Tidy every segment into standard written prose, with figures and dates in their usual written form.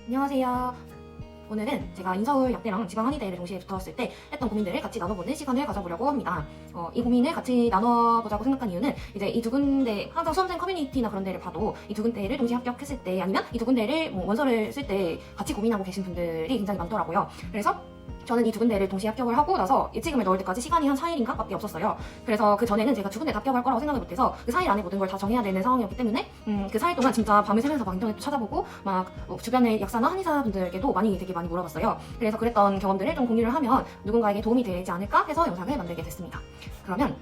안녕하세요. 오늘은 제가 인서울 약대랑 지방한의대를 동시에 붙었을 때 했던 고민들을 같이 나눠보는 시간을 가져보려고 합니다. 이 고민을 같이 나눠보자고 생각한 이유는 이제 이 두 군데, 항상 수험생 커뮤니티나 그런 데를 봐도 이 두 군데를 동시에 합격했을 때 아니면 이 두 군데를 원서를 쓸 때 같이 고민하고 계신 분들이 굉장히 많더라고요. 그래서 저는 이 두 군데를 동시에 합격을 하고 나서 예치금을 넣을 때까지 시간이 한 4일인가 밖에 없었어요. 그래서 그 전에는 제가 두 군데 다 합격할 거라고 생각을 못해서 그 4일 안에 모든 걸 다 정해야 되는 상황이었기 때문에 그 4일 동안 진짜 밤을 새면서 막 인터넷도 찾아보고 막 주변의 약사나 한의사 분들께도 되게 많이 물어봤어요. 그래서 그랬던 경험들을 좀 공유를 하면 누군가에게 도움이 되지 않을까 해서 영상을 만들게 됐습니다. 그러면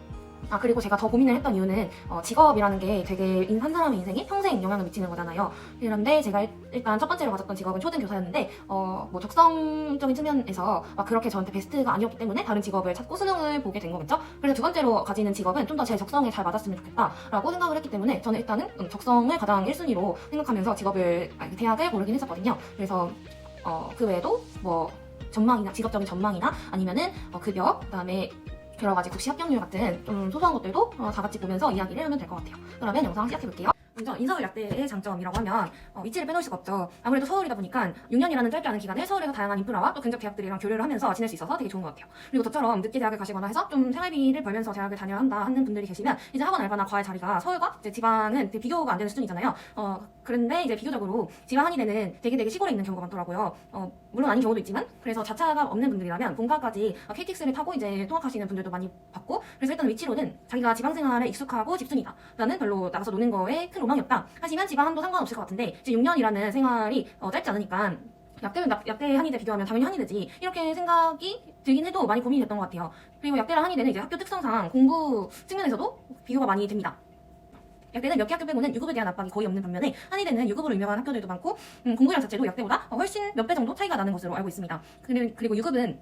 그리고 제가 더 고민을 했던 이유는 직업이라는 게 되게 한 사람의 인생에 평생 영향을 미치는 거잖아요. 그런데 제가 일단 첫 번째로 가졌던 직업은 초등교사였는데 뭐 적성적인 측면에서 막 그렇게 저한테 베스트가 아니었기 때문에 다른 직업을 찾고 수능을 보게 된 거겠죠. 그래서 두 번째로 가지는 직업은 좀 더 제 적성에 잘 맞았으면 좋겠다라고 생각을 했기 때문에 저는 일단은 적성을 가장 1순위로 생각하면서 대학을 고르긴 했었거든요. 그래서 그 외에도 뭐 전망이나 직업적인 전망이나 아니면은 급여, 그다음에 여러 가지 국시 합격률 같은 좀 소소한 것들도 다 같이 보면서 이야기를 하면 될 것 같아요. 그러면 영상 시작해볼게요. 먼저 인서울 약대의 장점이라고 하면 위치를 빼놓을 수가 없죠. 아무래도 서울이다 보니까 6년이라는 짧지 않은 기간을 서울에서 다양한 인프라와 또 근접 대학들이랑 교류를 하면서 지낼 수 있어서 되게 좋은 것 같아요. 그리고 저처럼 늦게 대학을 가시거나 해서 좀 생활비를 벌면서 대학을 다녀야 한다 하는 분들이 계시면 이제 학원 알바나 과외 자리가 서울과 이제 지방은 되게 비교가 안 되는 수준이잖아요. 그런데 이제 비교적으로 지방 한의대는 되게 시골에 있는 경우가 많더라고요. 물론 아닌 경우도 있지만 그래서 자차가 없는 분들이라면 본가까지 KTX를 타고 이제 통학하시는 분들도 많이 봤고, 그래서 일단 위치로는 자기가 지방 생활에 익숙하고 집순이다. 나는 별로 나가서 노는 거에 큰 로망이 없다. 하지만 지방도 상관없을 것 같은데 이제 6년이라는 생활이 짧지 않으니까 약대 한의대 비교하면 당연히 한의대지 이렇게 생각이 들긴 해도 많이 고민이 됐던 것 같아요. 그리고 약대랑 한의대는 이제 학교 특성상 공부 측면에서도 비교가 많이 됩니다. 약대는 몇 개 학교 빼고는 유급에 대한 압박이 거의 없는 반면에 한의대는 유급으로 유명한 학교들도 많고 공부량 자체도 약대보다 훨씬 몇 배 정도 차이가 나는 것으로 알고 있습니다. 그리고 유급은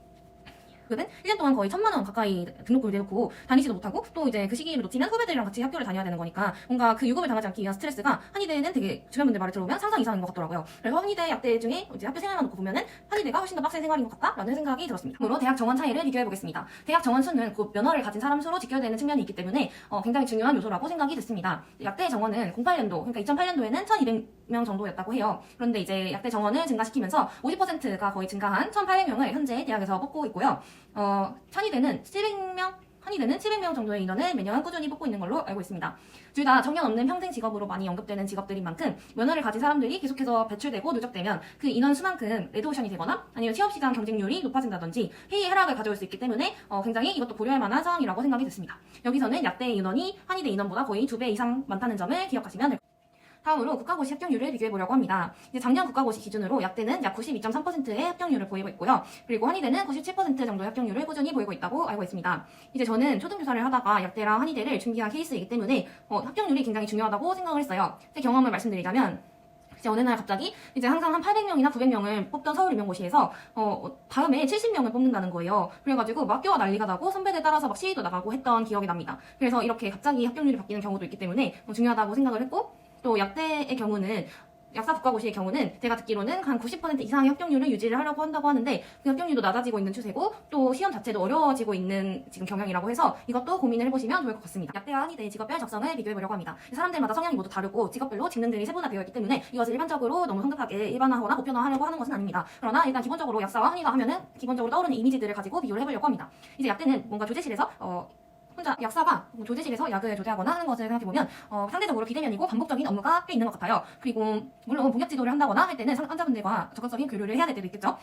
1년 동안 거의 1,000만 원 가까이 등록금을 내놓고 다니지도 못하고 또 이제 그 시기를 놓치면 후배들이랑 같이 학교를 다녀야 되는 거니까 뭔가 그 유급을 당하지 않기 위한 스트레스가 한의대는 되게 주변 분들 말을 들어보면 상상 이상인 것 같더라고요. 그래서 한의대 약대 중에 이제 학교 생활만 놓고 보면은 한의대가 훨씬 더 빡센 생활인 것 같다라는 생각이 들었습니다. 그러므로 대학 정원 차이를 비교해 보겠습니다. 대학 정원 수는 곧 면허를 가진 사람 수로 직결되는 측면이 있기 때문에 굉장히 중요한 요소라고 생각이 됐습니다. 약대 정원은 08년도 그러니까 2008년도에는 1,200명 정도였다고 해요. 그런데 이제 약대 정원을 증가시키면서 50%가 거의 증가한 1,800명을 현재 대학에서 뽑고 있고요. 한의대는 700명 정도의 인원을 매년 꾸준히 뽑고 있는 걸로 알고 있습니다. 둘 다 정년 없는 평생 직업으로 많이 언급되는 직업들인 만큼 면허를 가진 사람들이 계속해서 배출되고 누적되면 그 인원 수만큼 레드오션이 되거나 아니면 취업시장 경쟁률이 높아진다든지 회의 하락을 가져올 수 있기 때문에 굉장히 이것도 고려할 만한 상황이라고 생각이 됐습니다. 여기서는 약대 인원이 한의대 인원보다 거의 2배 이상 많다는 점을 기억하시면 될 것 같습니다. 다음으로 국가고시 합격률을 비교해보려고 합니다. 이제 작년 국가고시 기준으로 약대는 약 92.3%의 합격률을 보이고 있고요. 그리고 한의대는 97% 정도의 합격률을 꾸준히 보이고 있다고 알고 있습니다. 이제 저는 초등교사를 하다가 약대랑 한의대를 준비한 케이스이기 때문에 합격률이 굉장히 중요하다고 생각을 했어요. 제 경험을 말씀드리자면 이제 어느 날 갑자기 이제 항상 한 800명이나 900명을 뽑던 서울 임용고시에서 다음에 70명을 뽑는다는 거예요. 그래가지고 막 학교가 난리가 나고 선배들 따라서 막 시위도 나가고 했던 기억이 납니다. 그래서 이렇게 갑자기 합격률이 바뀌는 경우도 있기 때문에 중요하다고 생각을 했고, 또 약대의 경우는 약사 국가고시의 경우는 제가 듣기로는 한 90% 이상의 합격률을 유지를 하려고 한다고 하는데 그 합격률도 낮아지고 있는 추세고 또 시험 자체도 어려워지고 있는 지금 경향이라고 해서 이것도 고민을 해보시면 좋을 것 같습니다. 약대와 한의대의 직업별 적성을 비교해보려고 합니다. 사람들마다 성향이 모두 다르고 직업별로 직능들이 세분화되어 있기 때문에 이것을 일반적으로 너무 성급하게 일반화하거나 보편화하려고 하는 것은 아닙니다. 그러나 일단 기본적으로 약사와 한의가 하면은 기본적으로 떠오르는 이미지들을 가지고 비교를 해보려고 합니다. 이제 약대는 뭔가 조제실에서 혼자 약사가 조제실에서 약을 조제하거나 하는 것을 생각해보면 상대적으로 비대면이고 반복적인 업무가 꽤 있는 것 같아요. 그리고 물론 공약 지도를 한다거나 할 때는 환자분들과 적극적인 교류를 해야 될 때도 있겠죠.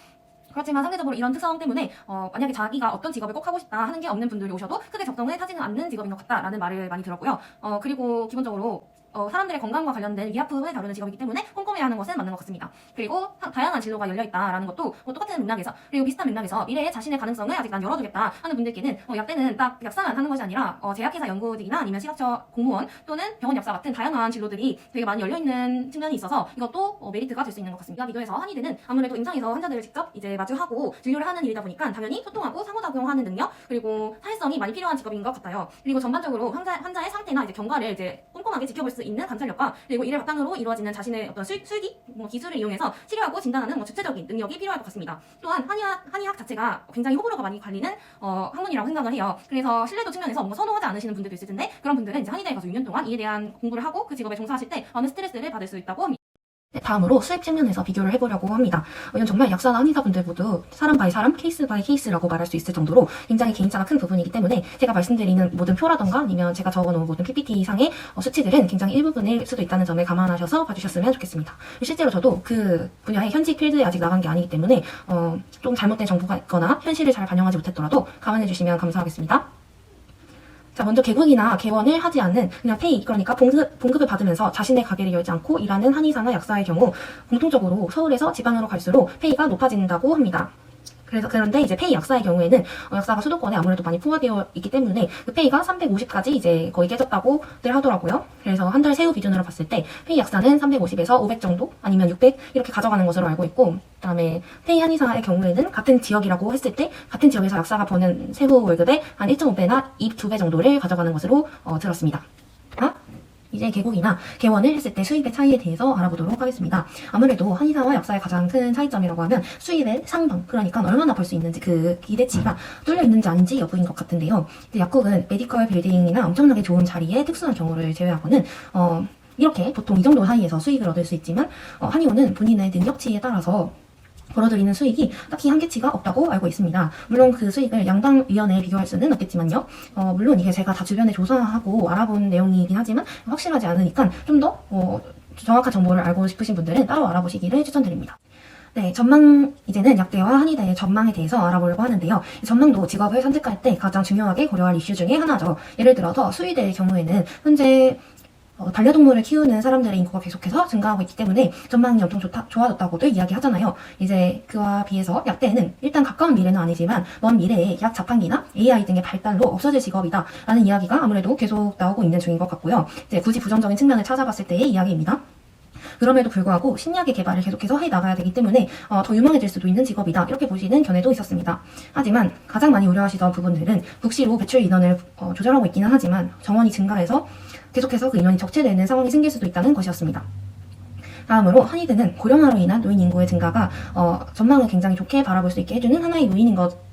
그렇지만 상대적으로 이런 특성 때문에 만약에 자기가 어떤 직업을 꼭 하고 싶다 하는 게 없는 분들이 오셔도 크게 적성을 타지는 않는 직업인 것 같다라는 말을 많이 들었고요. 그리고 기본적으로 사람들의 건강과 관련된 위약품을 다루는 직업이기 때문에 꼼꼼해야 하는 것은 맞는 것 같습니다. 그리고 다양한 진로가 열려있다라는 것도 똑같은 맥락에서, 그리고 비슷한 맥락에서 미래의 자신의 가능성을 아직 난 열어두겠다 하는 분들께는 약대는 딱 약사만 하는 것이 아니라 제약회사 연구직이나 아니면 시각처 공무원 또는 병원 약사 같은 다양한 진로들이 되게 많이 열려있는 측면이 있어서 이것도 메리트가 될 수 있는 것 같습니다. 비교해서 한의대는 아무래도 임상에서 환자들을 직접 이제 마주하고 진료를 하는 일이다 보니까 당연히 소통하고 상호작용하는 능력 그리고 사회성이 많이 필요한 직업인 것 같아요. 그리고 전반적으로 환자의 상태나 이제 경과를 이제 꼼꼼하게 지켜볼 수 있는 관찰력과 그리고 이를 바탕으로 이루어지는 자신의 어떤 술기 기술을 이용해서 치료하고 진단하는 주체적인 능력이 필요할 것 같습니다. 또한 한의학 자체가 굉장히 호불호가 많이 갈리는 학문이라고 생각을 해요. 그래서 신뢰도 측면에서 뭔가 선호하지 않으시는 분들도 있을 텐데 그런 분들은 이제 한의대에 가서 6년 동안 이에 대한 공부를 하고 그 직업에 종사하실 때 많은 스트레스를 받을 수 있다고 합니다. 네, 다음으로 수입 측면에서 비교를 해보려고 합니다. 이건 정말 약사나 한의사분들 모두 사람 바이 사람, 케이스 바이 케이스라고 말할 수 있을 정도로 굉장히 개인차가 큰 부분이기 때문에 제가 말씀드리는 모든 표라던가 아니면 제가 적어놓은 모든 PPT상의 수치들은 굉장히 일부분일 수도 있다는 점을 감안하셔서 봐주셨으면 좋겠습니다. 실제로 저도 그 분야의 현직 필드에 아직 나간 게 아니기 때문에 좀 잘못된 정보가 있거나 현실을 잘 반영하지 못했더라도 감안해주시면 감사하겠습니다. 자, 먼저 개국이나 개원을 하지 않는 그냥 페이, 그러니까 봉급을 받으면서 자신의 가게를 열지 않고 일하는 한의사나 약사의 경우 공통적으로 서울에서 지방으로 갈수록 페이가 높아진다고 합니다. 그런데 이제 페이 약사의 경우에는 약사가 수도권에 아무래도 많이 포화되어 있기 때문에 그 페이가 350까지 이제 거의 깨졌다고들 하더라고요. 그래서 한 달 세후 기준으로 봤을 때 페이 약사는 350에서 500 정도 아니면 600 이렇게 가져가는 것으로 알고 있고, 그다음에 페이 한의사의 경우에는 같은 지역이라고 했을 때 같은 지역에서 약사가 버는 세후 월급의 한 1.5배나 2배 정도를 가져가는 것으로 들었습니다. 이제 개국이나 개원을 했을 때 수입의 차이에 대해서 알아보도록 하겠습니다. 아무래도 한의사와 약사의 가장 큰 차이점이라고 하면 수입의 상방, 그러니까 얼마나 벌 수 있는지 그 기대치가 뚫려 있는지 아닌지 여부인 것 같은데요. 약국은 메디컬 빌딩이나 엄청나게 좋은 자리에 특수한 경우를 제외하고는 이렇게 보통 이 정도 사이에서 수익을 얻을 수 있지만 한의원은 본인의 능력치에 따라서 벌어들이는 수익이 딱히 한계치가 없다고 알고 있습니다. 물론 그 수익을 양방위원회에 비교할 수는 없겠지만요. 물론 이게 제가 다 주변에 조사하고 알아본 내용이긴 하지만 확실하지 않으니까 좀 더 정확한 정보를 알고 싶으신 분들은 따로 알아보시기를 추천드립니다. 네, 이제는 약대와 한의대의 전망에 대해서 알아보려고 하는데요. 전망도 직업을 선택할 때 가장 중요하게 고려할 이슈 중에 하나죠. 예를 들어서 수의대의 경우에는 현재 반려동물을 키우는 사람들의 인구가 계속해서 증가하고 있기 때문에 전망이 엄청 좋아졌다고들 이야기하잖아요. 이제 그와 비해서 약대는 일단 가까운 미래는 아니지만 먼 미래에 약 자판기나 AI 등의 발달로 없어질 직업이다 라는 이야기가 아무래도 계속 나오고 있는 중인 것 같고요. 이제 굳이 부정적인 측면을 찾아봤을 때의 이야기입니다. 그럼에도 불구하고 신약의 개발을 계속해서 해나가야 되기 때문에 더 유명해질 수도 있는 직업이다 이렇게 보시는 견해도 있었습니다. 하지만 가장 많이 우려하시던 부분들은 국시로 배출 인원을 조절하고 있기는 하지만 정원이 증가해서 계속해서 그 인원이 적체되는 상황이 생길 수도 있다는 것이었습니다. 다음으로 한의대는 고령화로 인한 노인 인구의 증가가 전망을 굉장히 좋게 바라볼 수 있게 해주는 하나의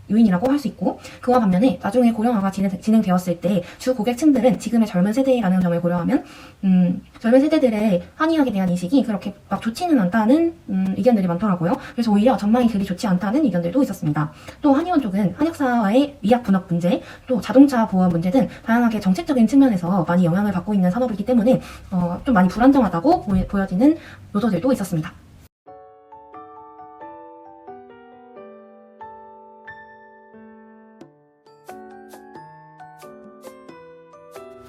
요인이라고 할 수 있고, 그와 반면에 나중에 고령화가 진행되었을 때 주 고객층들은 지금의 젊은 세대라는 점을 고려하면 젊은 세대들의 한의학에 대한 인식이 그렇게 막 좋지는 않다는 의견들이 많더라고요. 그래서 오히려 전망이 그리 좋지 않다는 의견들도 있었습니다. 또 한의원 쪽은 한약사와의 위약 분업 문제, 또 자동차 보험 문제 등 다양하게 정책적인 측면에서 많이 영향을 받고 있는 산업이기 때문에 좀 많이 불안정하다고 보여지는 요소들도 있었습니다.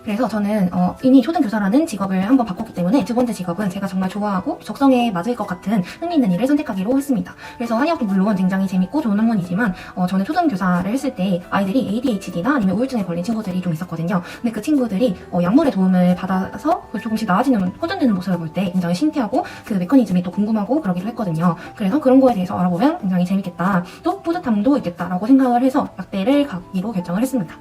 그래서 저는 이미 초등교사라는 직업을 한번 바꿨기 때문에 두 번째 직업은 제가 정말 좋아하고 적성에 맞을 것 같은 흥미있는 일을 선택하기로 했습니다. 그래서 한의학도 물론 굉장히 재밌고 좋은 학문이지만 저는 초등교사를 했을 때 아이들이 ADHD나 아니면 우울증에 걸린 친구들이 좀 있었거든요. 근데 그 친구들이 약물의 도움을 받아서 조금씩 나아지는, 호전되는 모습을 볼 때 굉장히 신기하고 그 메커니즘이 또 궁금하고 그러기도 했거든요. 그래서 그런 거에 대해서 알아보면 굉장히 재밌겠다, 또 뿌듯함도 있겠다라고 생각을 해서 약대를 가기로 결정을 했습니다.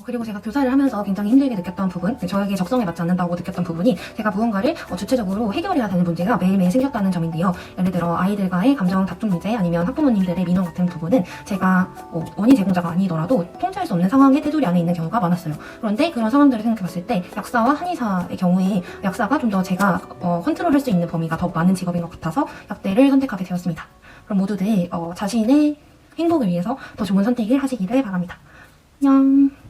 그리고 제가 교사를 하면서 굉장히 힘들게 느꼈던 부분, 저에게 적성에 맞지 않는다고 느꼈던 부분이 제가 무언가를 주체적으로 해결해야 되는 문제가 매일매일 생겼다는 점인데요. 예를 들어 아이들과의 감정 다툼 문제, 아니면 학부모님들의 민원 같은 부분은 제가 원인 제공자가 아니더라도 통제할 수 없는 상황의 테두리 안에 있는 경우가 많았어요. 그런데 그런 상황들을 생각해봤을 때 약사와 한의사의 경우에 약사가 좀 더 제가 컨트롤할 수 있는 범위가 더 많은 직업인 것 같아서 약대를 선택하게 되었습니다. 그럼 모두들 자신의 행복을 위해서 더 좋은 선택을 하시기를 바랍니다. 안녕.